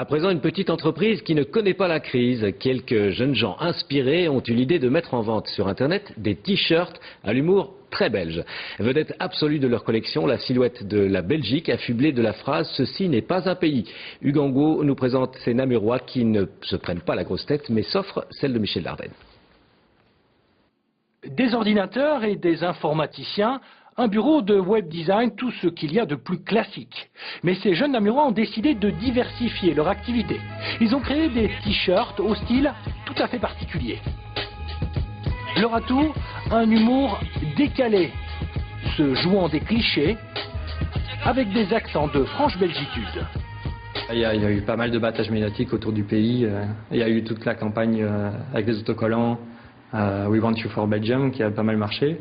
À présent, une petite entreprise qui ne connaît pas la crise. Quelques jeunes gens inspirés ont eu l'idée de mettre en vente sur Internet des t-shirts à l'humour très belge. Vedette absolue de leur collection, la silhouette de la Belgique affublée de la phrase « Ceci n'est pas un pays ». Hugues Angot nous présente ces Namurois qui ne se prennent pas la grosse tête mais s'offrent celle de Michel Dardenne. Des ordinateurs et des informaticiens, un bureau de web design, tout ce qu'il y a de plus classique. Mais ces jeunes Namurois ont décidé de diversifier leur activité. Ils ont créé des t-shirts au style tout à fait particulier. Leur atout, un humour décalé, se jouant des clichés, avec des accents de franche belgitude. Il y a eu pas mal de battages médiatiques autour du pays. Il y a eu toute la campagne avec les autocollants We Want You for Belgium qui a pas mal marché.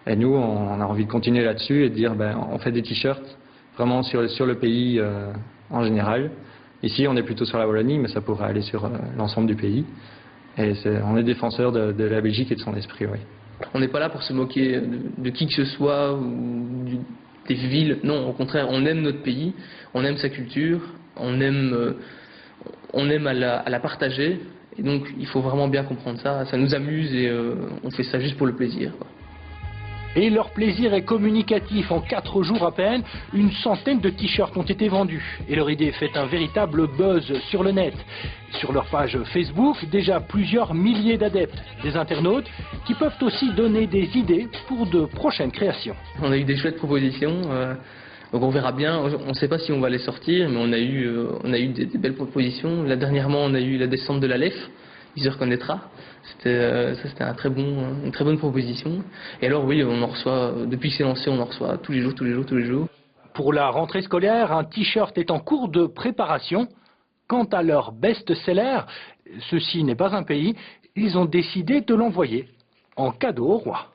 Et nous, on a envie de continuer là-dessus et de dire on fait des t-shirts vraiment sur le pays en général. Ici, on est plutôt sur la Wallonie, mais ça pourrait aller sur l'ensemble du pays. Et on est défenseurs de la Belgique et de son esprit, oui. On n'est pas là pour se moquer de qui que ce soit ou des villes. Non, au contraire, on aime notre pays, on aime sa culture, on aime à la partager. Et donc, il faut vraiment bien comprendre ça. Ça nous amuse et on fait ça juste pour le plaisir, quoi. Et leur plaisir est communicatif. En 4 jours à peine, une centaine de t-shirts ont été vendus. Et leur idée fait un véritable buzz sur le net. Sur leur page Facebook, déjà plusieurs milliers d'adeptes, des internautes, qui peuvent aussi donner des idées pour de prochaines créations. On a eu des chouettes propositions, donc on verra bien. On ne sait pas si on va les sortir, mais on a eu des belles propositions. Là, dernièrement, on a eu la descente de la LEF. Il se reconnaîtra. C'était une très bonne proposition. Et alors oui, on en reçoit, depuis que c'est lancé, on en reçoit tous les jours. Pour la rentrée scolaire, un t-shirt est en cours de préparation. Quant à leur best-seller, Ceci n'est pas un pays, ils ont décidé de l'envoyer en cadeau au roi.